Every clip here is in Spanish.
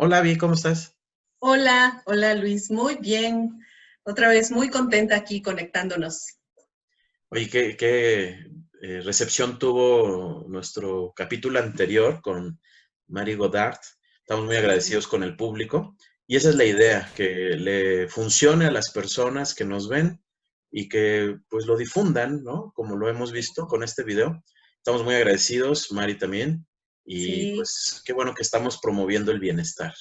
Hola, Vi, ¿cómo estás? Hola, hola Luis, muy bien. Otra vez muy contenta aquí conectándonos. Oye, ¿qué recepción tuvo nuestro capítulo anterior con Mary Goddard? Estamos muy Sí, agradecidos con el público y esa es la idea, que le funcione a las personas que nos ven y que pues lo difundan, ¿no? Como lo hemos visto con este video. Estamos muy agradecidos, Mari también, y sí, pues qué bueno que estamos promoviendo el bienestar.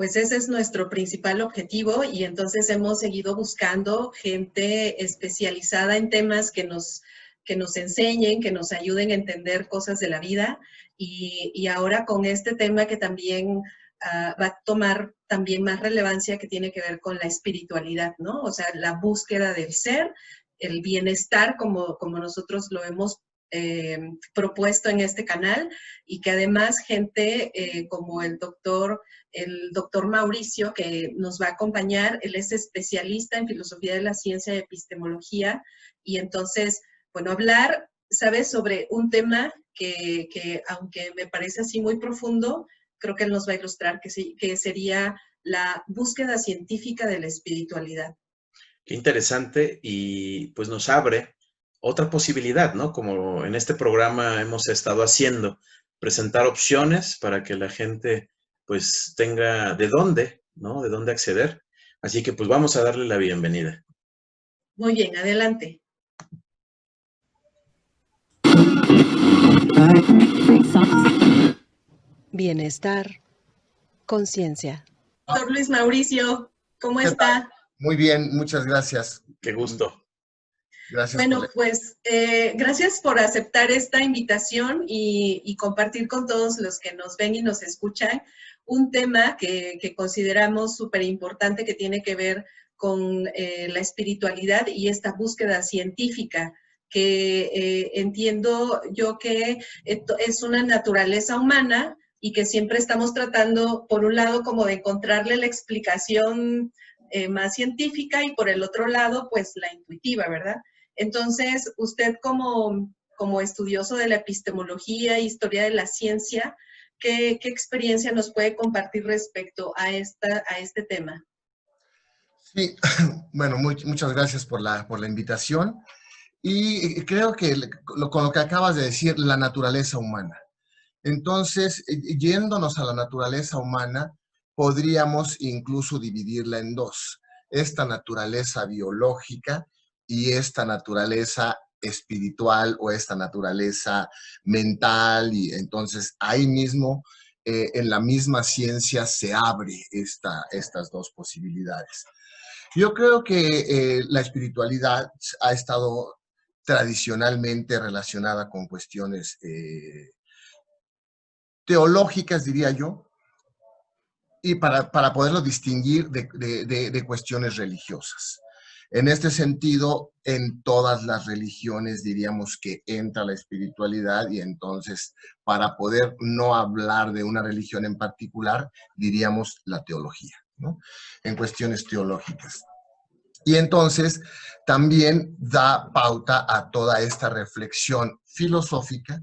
pues ese es nuestro principal objetivo y entonces hemos seguido buscando gente especializada en temas que nos enseñen, que nos ayuden a entender cosas de la vida y ahora con este tema que también va a tomar también más relevancia que tiene que ver con la espiritualidad, ¿no? O sea, la búsqueda del ser, el bienestar como nosotros lo hemos propuesto en este canal y que además gente como el doctor Mauricio, que nos va a acompañar. Él es especialista en filosofía de la ciencia y epistemología. Y entonces, bueno, hablar, ¿sabes?, sobre un tema que aunque me parece así muy profundo, creo que él nos va a ilustrar, que sería la búsqueda científica de la espiritualidad. Qué interesante y pues nos abre otra posibilidad, ¿no? Como en este programa hemos estado haciendo, presentar opciones para que la gente pues tenga de dónde, ¿no? De dónde acceder. Así que pues vamos a darle la bienvenida. Muy bien, adelante. Bienestar, conciencia. Doctor Luis Mauricio, ¿cómo ¿Qué tal? está? Muy bien, muchas gracias. Qué gusto. Gracias por Bueno, la... pues gracias por aceptar esta invitación y compartir con todos los que nos ven y nos escuchan un tema que consideramos súper importante que tiene que ver con la espiritualidad y esta búsqueda científica que entiendo yo que es una naturaleza humana y que siempre estamos tratando, por un lado, como de encontrarle la explicación más científica y por el otro lado, pues la intuitiva, ¿verdad? Entonces, usted como estudioso de la epistemología e historia de la ciencia, ¿qué experiencia nos puede compartir respecto a este tema? Sí, bueno, muchas gracias por la invitación. Y creo que con lo que acabas de decir, la naturaleza humana. Entonces, yéndonos a la naturaleza humana, podríamos incluso dividirla en dos. Esta naturaleza biológica y esta naturaleza espiritual o esta naturaleza mental. Y entonces ahí mismo, en la misma ciencia, se abre estas dos posibilidades. Yo creo que la espiritualidad ha estado tradicionalmente relacionada con cuestiones teológicas, diría yo, y para poderlo distinguir de cuestiones religiosas. En este sentido, en todas las religiones diríamos que entra la espiritualidad y entonces para poder no hablar de una religión en particular, diríamos la teología, ¿no? En cuestiones teológicas. Y entonces también da pauta a toda esta reflexión filosófica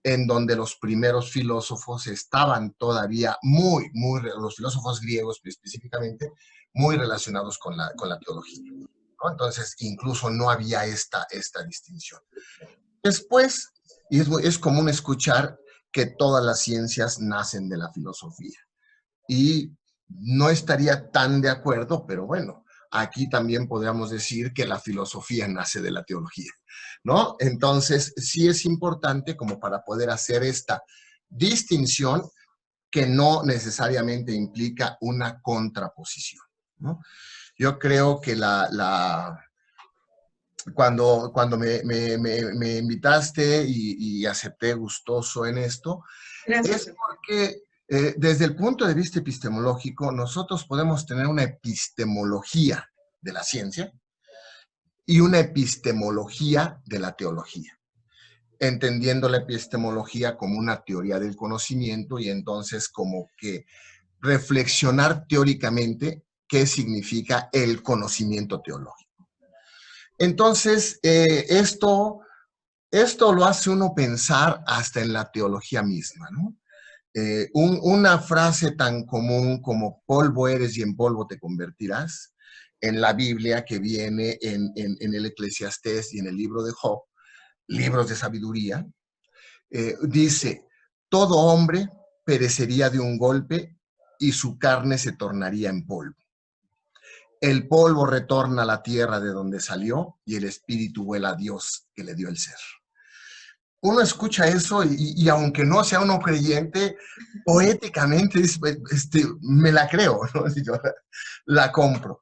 en donde los primeros filósofos estaban todavía los filósofos griegos específicamente, muy relacionados con la teología, ¿no? Entonces, incluso no había esta distinción. Después, y es común escuchar que todas las ciencias nacen de la filosofía. Y no estaría tan de acuerdo, pero bueno, aquí también podríamos decir que la filosofía nace de la teología, ¿no? Entonces, sí es importante como para poder hacer esta distinción que no necesariamente implica una contraposición, ¿no? Yo creo que cuando me invitaste y acepté gustoso en esto, Gracias, es doctor. porque desde el punto de vista epistemológico, nosotros podemos tener una epistemología de la ciencia y una epistemología de la teología, entendiendo la epistemología como una teoría del conocimiento y entonces como que reflexionar teóricamente qué significa el conocimiento teológico. Entonces, esto lo hace uno pensar hasta en la teología misma, ¿no? Una frase tan común como polvo eres y en polvo te convertirás, en la Biblia, que viene en el Eclesiastés y en el libro de Job, libros de sabiduría, dice, todo hombre perecería de un golpe y su carne se tornaría en polvo. El polvo retorna a la tierra de donde salió y el espíritu vuela a Dios que le dio el ser. Uno escucha eso y aunque no sea uno creyente, poéticamente me la creo, ¿no? Yo la compro.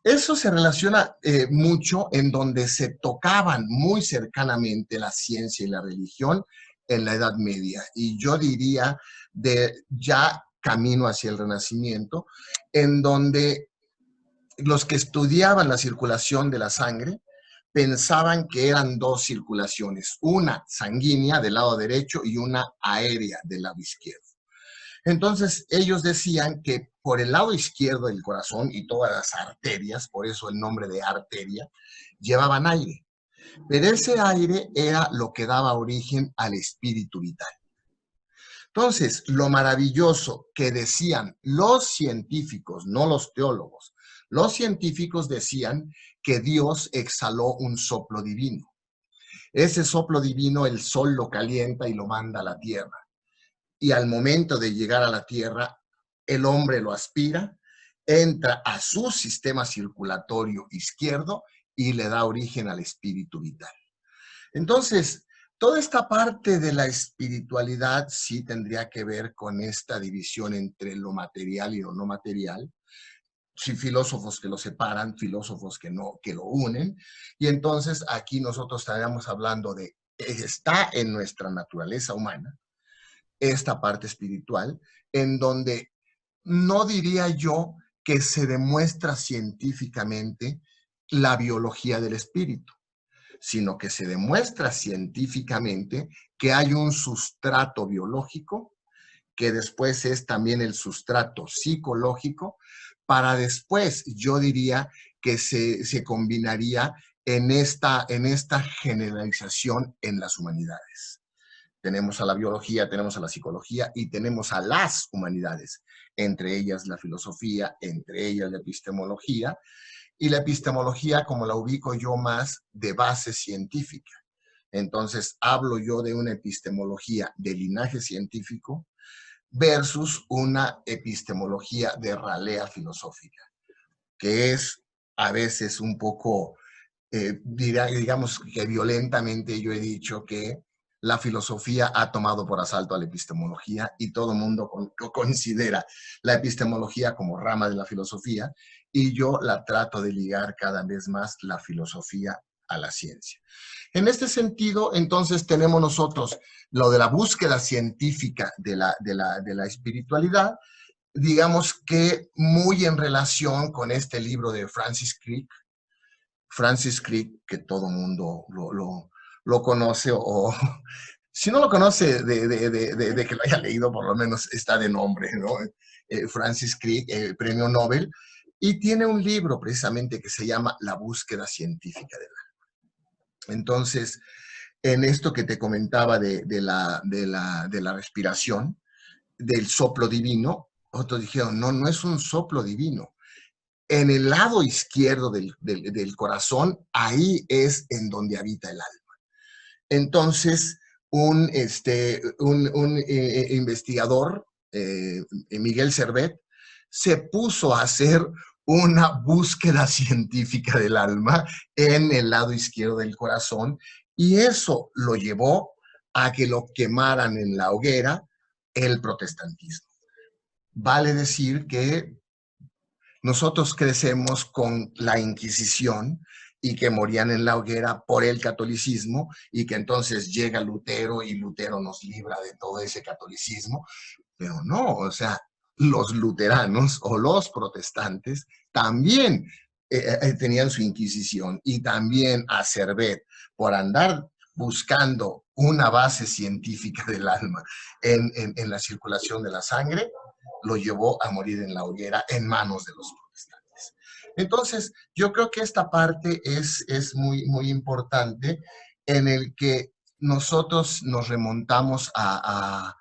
Eso se relaciona mucho en donde se tocaban muy cercanamente la ciencia y la religión en la Edad Media. Y yo diría de ya camino hacia el Renacimiento, en donde los que estudiaban la circulación de la sangre pensaban que eran dos circulaciones, una sanguínea del lado derecho y una aérea del lado izquierdo. Entonces, ellos decían que por el lado izquierdo del corazón y todas las arterias, por eso el nombre de arteria, llevaban aire. Pero ese aire era lo que daba origen al espíritu vital. Entonces, lo maravilloso que decían los científicos, no los teólogos, los científicos decían que Dios exhaló un soplo divino. Ese soplo divino, el sol lo calienta y lo manda a la tierra. Y al momento de llegar a la tierra, el hombre lo aspira, entra a su sistema circulatorio izquierdo y le da origen al espíritu vital. Entonces, toda esta parte de la espiritualidad sí tendría que ver con esta división entre lo material y lo no material. Sí, filósofos que lo separan, filósofos que no, que lo unen. Y entonces aquí nosotros estaríamos hablando de, está en nuestra naturaleza humana, esta parte espiritual, en donde no diría yo que se demuestra científicamente la biología del espíritu, sino que se demuestra científicamente que hay un sustrato biológico, que después es también el sustrato psicológico, para después yo diría que se combinaría en esta generalización en las humanidades. Tenemos a la biología, tenemos a la psicología y tenemos a las humanidades, entre ellas la filosofía, entre ellas la epistemología, y la epistemología como la ubico yo más de base científica. Entonces hablo yo de una epistemología de linaje científico versus una epistemología de ralea filosófica, que es a veces un poco, digamos que violentamente yo he dicho que la filosofía ha tomado por asalto a la epistemología y todo el mundo considera la epistemología como rama de la filosofía y yo la trato de ligar cada vez más la filosofía a la ciencia. En este sentido, entonces, tenemos nosotros lo de la búsqueda científica de la espiritualidad, digamos que muy en relación con este libro de Francis Crick, que todo mundo lo conoce, o si no lo conoce, de que lo haya leído, por lo menos está de nombre, ¿no? Francis Crick, premio Nobel, y tiene un libro precisamente que se llama La búsqueda científica del alma. Entonces, en esto que te comentaba de la respiración, del soplo divino, otros dijeron, no, no es un soplo divino. En el lado izquierdo del corazón, ahí es en donde habita el alma. Entonces, un investigador, Miguel Servet, se puso a hacer una búsqueda científica del alma en el lado izquierdo del corazón y eso lo llevó a que lo quemaran en la hoguera el protestantismo. Vale decir que nosotros crecemos con la Inquisición y que morían en la hoguera por el catolicismo y que entonces llega Lutero y Lutero nos libra de todo ese catolicismo, pero no, o sea, los luteranos o los protestantes también tenían su Inquisición y también a Servet por andar buscando una base científica del alma en la circulación de la sangre, lo llevó a morir en la hoguera en manos de los protestantes. Entonces, yo creo que esta parte es muy, muy importante en el que nosotros nos remontamos a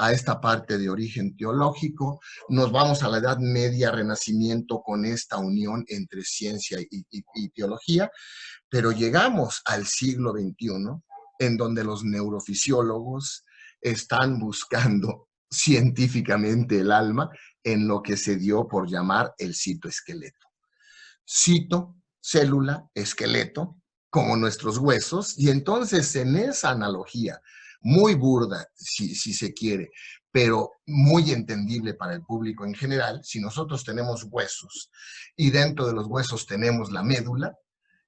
a esta parte de origen teológico, nos vamos a la Edad Media, Renacimiento, con esta unión entre ciencia y teología, pero llegamos al siglo XXI, en donde los neurofisiólogos están buscando científicamente el alma en lo que se dio por llamar el citoesqueleto. Cito, célula, esqueleto, como nuestros huesos, y entonces en esa analogía, muy burda, si se quiere, pero muy entendible para el público en general, si nosotros tenemos huesos y dentro de los huesos tenemos la médula,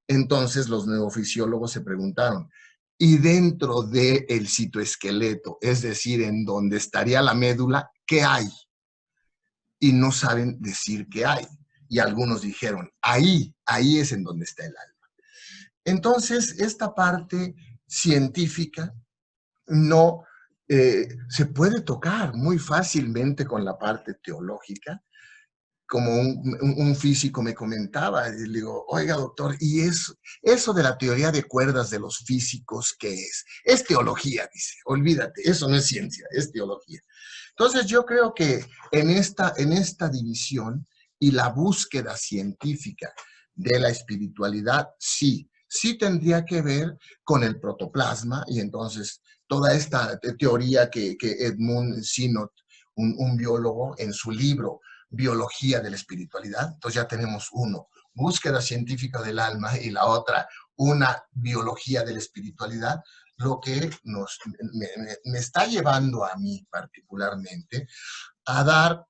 entonces los neurofisiólogos se preguntaron, ¿y dentro del citoesqueleto, es decir, en donde estaría la médula, qué hay? Y no saben decir qué hay. Y algunos dijeron, ahí es en donde está el alma. Entonces, esta parte científica no se puede tocar muy fácilmente con la parte teológica, como un físico me comentaba, y le digo, oiga doctor, ¿y eso de la teoría de cuerdas de los físicos qué es? Es teología, dice, olvídate, eso no es ciencia, es teología. Entonces yo creo que en esta división y la búsqueda científica de la espiritualidad, sí tendría que ver con el protoplasma, y entonces toda esta teoría que Edmund Sinot, un biólogo, en su libro Biología de la Espiritualidad, entonces ya tenemos uno, búsqueda científica del alma, y la otra, una biología de la espiritualidad, lo que me está llevando a mí particularmente a dar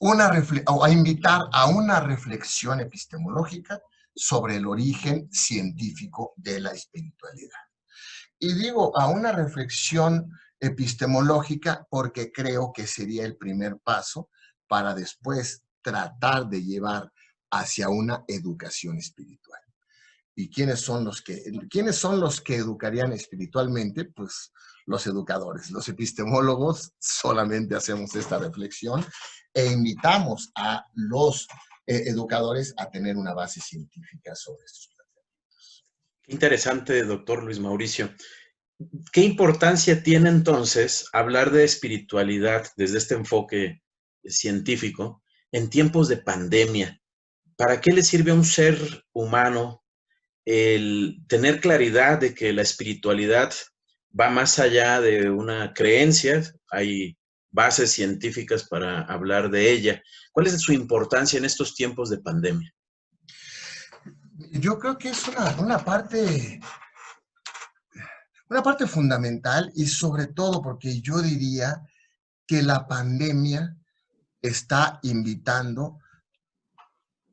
a invitar a una reflexión epistemológica sobre el origen científico de la espiritualidad. Y digo a una reflexión epistemológica porque creo que sería el primer paso para después tratar de llevar hacia una educación espiritual. ¿Y quiénes son los que educarían espiritualmente? Pues los educadores. Los epistemólogos solamente hacemos esta reflexión e invitamos a los educadores a tener una base científica sobre estos planteamientos. Interesante, doctor Luis Mauricio. ¿Qué importancia tiene entonces hablar de espiritualidad desde este enfoque científico en tiempos de pandemia? ¿Para qué le sirve a un ser humano el tener claridad de que la espiritualidad va más allá de una creencia? Hay bases científicas para hablar de ella. ¿Cuál es su importancia en estos tiempos de pandemia? Yo creo que es una parte fundamental, y sobre todo porque yo diría que la pandemia está invitando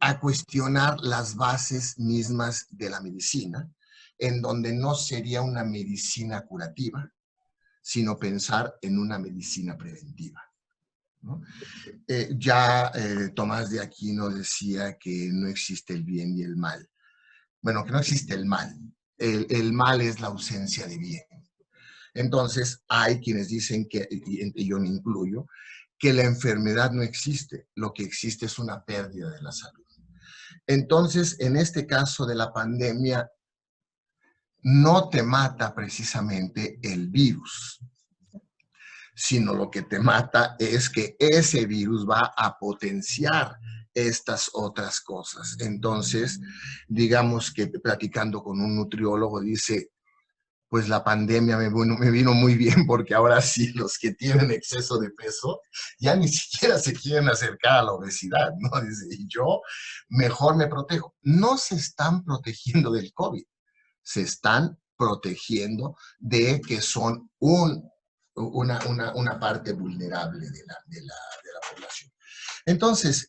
a cuestionar las bases mismas de la medicina, en donde no sería una medicina curativa, sino pensar en una medicina preventiva, ¿no? Tomás de Aquino decía que no existe el bien y el mal. Bueno, que no existe el mal. El mal es la ausencia de bien. Entonces, hay quienes dicen que, y yo me incluyo, que la enfermedad no existe. Lo que existe es una pérdida de la salud. Entonces, en este caso de la pandemia, no te mata precisamente el virus, sino lo que te mata es que ese virus va a potenciar estas otras cosas. Entonces, digamos que platicando con un nutriólogo, dice, pues la pandemia me vino muy bien, porque ahora sí los que tienen exceso de peso ya ni siquiera se quieren acercar a la obesidad, ¿no? Dice, y yo mejor me protejo. No se están protegiendo del COVID, se están protegiendo de que son una parte vulnerable de la población. Entonces,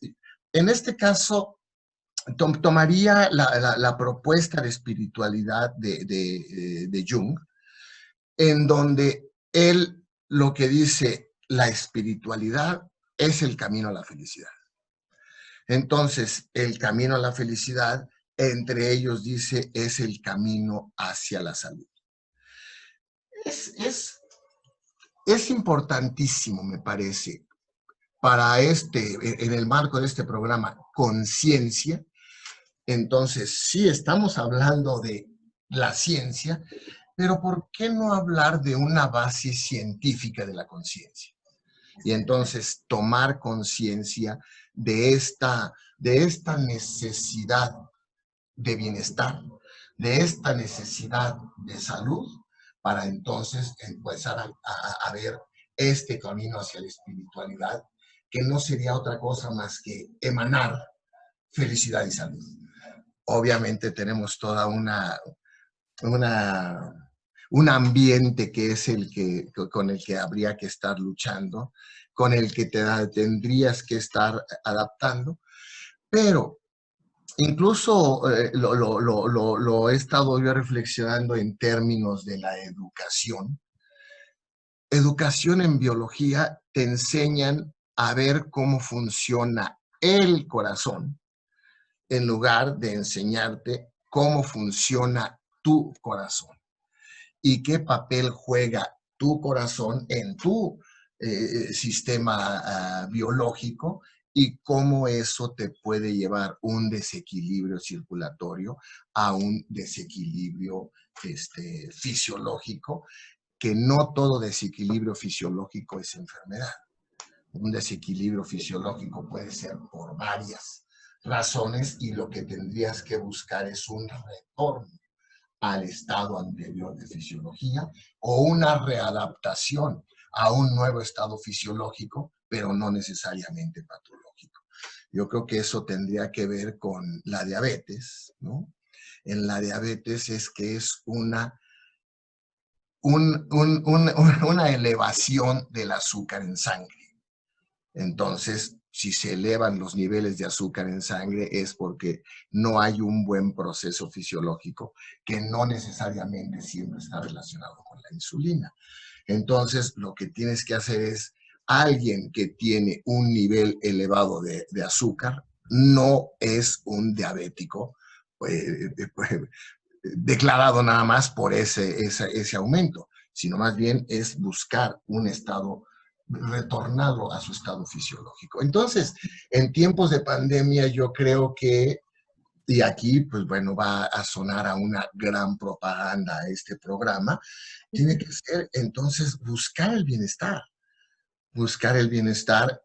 en este caso, tomaría la propuesta de espiritualidad de Jung, en donde él lo que dice, la espiritualidad es el camino a la felicidad. Entonces, el camino a la felicidad, entre ellos dice, es el camino hacia la salud. Es importantísimo, me parece, para en el marco de este programa, conciencia. Entonces, sí estamos hablando de la ciencia, pero ¿por qué no hablar de una base científica de la conciencia? Y entonces tomar conciencia de esta necesidad de bienestar, de esta necesidad de salud, para entonces empezar a ver este camino hacia la espiritualidad, que no sería otra cosa más que emanar felicidad y salud. Obviamente tenemos toda un ambiente que es con el que habría que estar luchando, con el que tendrías que estar adaptando, pero incluso lo he estado yo reflexionando en términos de la educación. Educación en biología te enseñan a ver cómo funciona el corazón, en lugar de enseñarte cómo funciona tu corazón y qué papel juega tu corazón en tu sistema biológico y cómo eso te puede llevar un desequilibrio circulatorio a un desequilibrio fisiológico, que no todo desequilibrio fisiológico es enfermedad. Un desequilibrio fisiológico puede ser por varias razones y lo que tendrías que buscar es un retorno al estado anterior de fisiología o una readaptación a un nuevo estado fisiológico, pero no necesariamente patológico. Yo creo que eso tendría que ver con la diabetes, ¿no? En la diabetes es que es una elevación del azúcar en sangre. Entonces, si se elevan los niveles de azúcar en sangre es porque no hay un buen proceso fisiológico que no necesariamente siempre está relacionado con la insulina. Entonces, lo que tienes que hacer es, alguien que tiene un nivel elevado de azúcar no es un diabético declarado nada más por ese aumento, sino más bien es buscar un estado, retornarlo a su estado fisiológico. Entonces, en tiempos de pandemia yo creo que, y aquí pues bueno, va a sonar a una gran propaganda este programa, tiene que ser entonces buscar el bienestar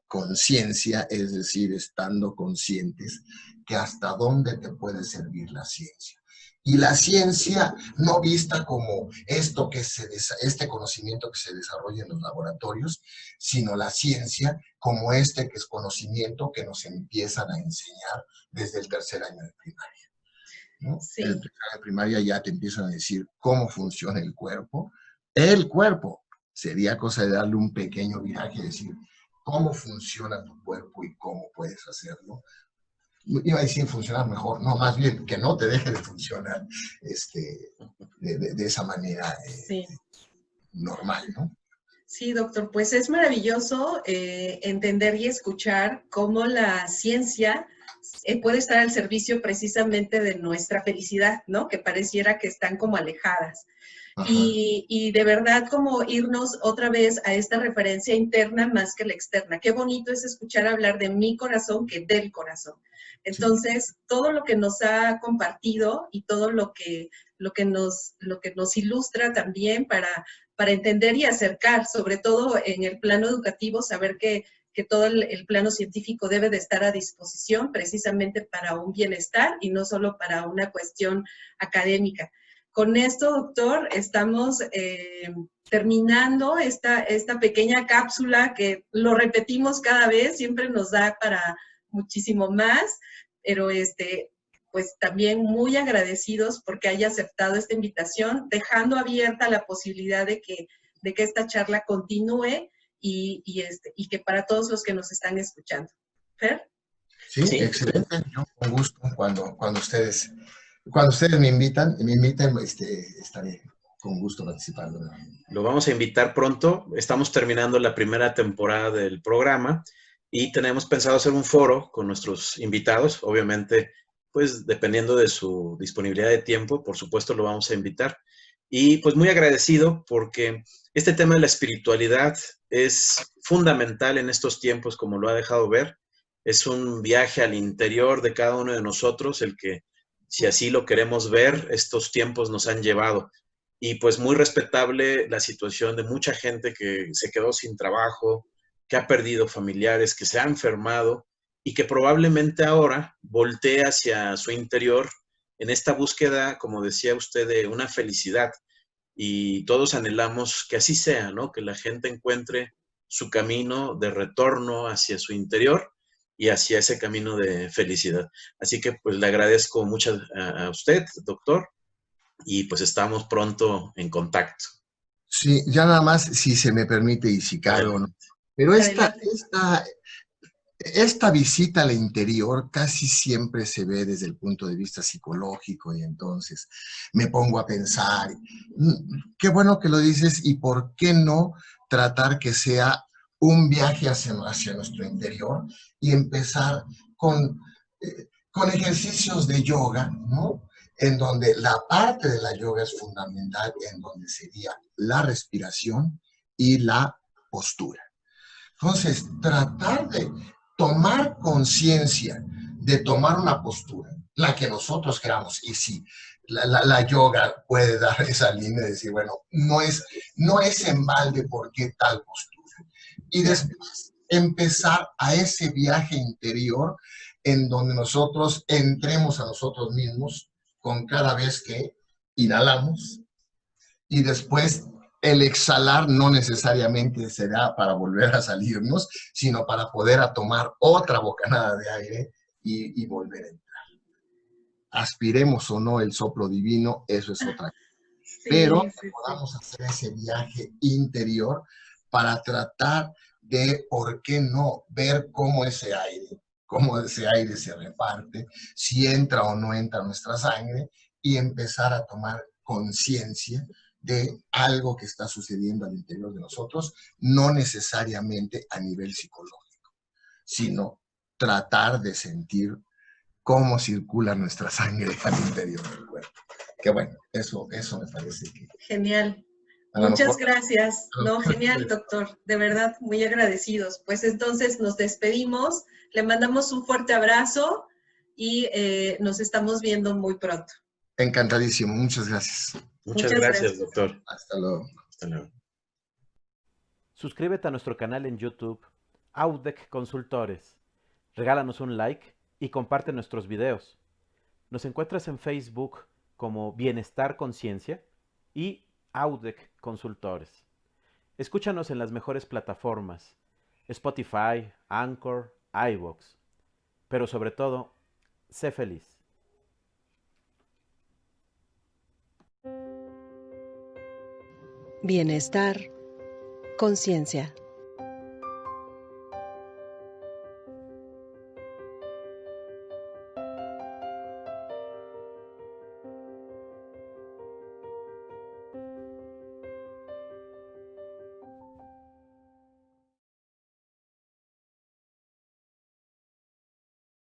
conciencia, es decir, estando conscientes que hasta dónde te puede servir la ciencia. Y la ciencia no vista como este conocimiento que se desarrolla en los laboratorios, sino la ciencia como que es conocimiento que nos empiezan a enseñar desde el tercer año de primaria, ¿no? Sí. En el tercer año de primaria ya te empiezan a decir cómo funciona el cuerpo. El cuerpo sería cosa de darle un pequeño viraje y decir cómo funciona tu cuerpo y cómo puedes hacerlo. Iba a decir funcionar mejor, no, más bien que no te deje de funcionar de esa manera Sí. normal, ¿no? Sí, doctor, pues es maravilloso entender y escuchar cómo la ciencia puede estar al servicio precisamente de nuestra felicidad, ¿no? Que pareciera que están como alejadas. Y de verdad como irnos otra vez a esta referencia interna más que la externa. Qué bonito es escuchar hablar de mi corazón que del corazón. Entonces, todo lo que nos ha compartido y todo lo que nos ilustra también para entender y acercar, sobre todo en el plano educativo, saber que todo el plano científico debe de estar a disposición precisamente para un bienestar y no solo para una cuestión académica. Con esto, doctor, estamos terminando esta pequeña cápsula que lo repetimos cada vez, siempre nos da para muchísimo más, pero pues también muy agradecidos porque haya aceptado esta invitación, dejando abierta la posibilidad de que esta charla continúe y que para todos los que nos están escuchando. ¿Fer? Sí, sí, excelente. Yo con gusto, cuando ustedes me invitan, estaré con gusto participando. Lo vamos a invitar pronto. Estamos terminando la primera temporada del programa y tenemos pensado hacer un foro con nuestros invitados. Obviamente, pues dependiendo de su disponibilidad de tiempo, por supuesto lo vamos a invitar. Y pues muy agradecido porque este tema de la espiritualidad es fundamental en estos tiempos, como lo ha dejado ver. Es un viaje al interior de cada uno de nosotros, el que, si así lo queremos ver, estos tiempos nos han llevado. y pues muy respetable la situación de mucha gente que se quedó sin trabajo, que ha perdido familiares, que se ha enfermado y que probablemente ahora voltee hacia su interior en esta búsqueda, como decía usted, de una felicidad. Y todos anhelamos que así sea, ¿no? Que la gente encuentre su camino de retorno hacia su interior y hacia ese camino de felicidad. Así que pues le agradezco mucho a usted, doctor, y pues estamos pronto en contacto. Sí, ya nada más si se me permite y si cabe o no. Adelante. Pero Adelante. esta visita al interior casi siempre se ve desde el punto de vista psicológico y entonces me pongo a pensar, qué bueno que lo dices y por qué no tratar que sea un viaje hacia nuestro interior y empezar con ejercicios de yoga, ¿no? En donde la parte de la yoga es fundamental, en donde sería la respiración y la postura. Entonces, tratar de tomar conciencia, de tomar una postura, la que nosotros queramos, y sí, la yoga puede dar esa línea de decir, bueno, no es en balde por qué tal postura. Y después empezar a ese viaje interior en donde nosotros entremos a nosotros mismos con cada vez que inhalamos y después el exhalar no necesariamente será para volver a salirnos, sino para poder a tomar otra bocanada de aire y volver a entrar. Aspiremos o no el soplo divino, eso es otra cosa. Pero Sí. podamos hacer ese viaje interior para tratar de, ¿por qué no?, ver cómo ese aire se reparte, si entra o no entra nuestra sangre y empezar a tomar conciencia de algo que está sucediendo al interior de nosotros, no necesariamente a nivel psicológico, sino tratar de sentir cómo circula nuestra sangre al interior del cuerpo. Que bueno, eso me parece que Genial. a lo Muchas mejor... gracias. No, genial, doctor. De verdad, muy agradecidos. Pues entonces nos despedimos, le mandamos un fuerte abrazo y nos estamos viendo muy pronto. Encantadísimo, muchas gracias. Muchas Muchas gracias, gracias. doctor. Hasta luego. Hasta luego. Suscríbete a nuestro canal en YouTube, Audec Consultores. Regálanos un like y comparte nuestros videos. Nos encuentras en Facebook como Bienestar Conciencia y Audec Consultores. Escúchanos en las mejores plataformas: Spotify, Anchor, iVoox. Pero sobre todo, sé feliz. Bienestar, conciencia.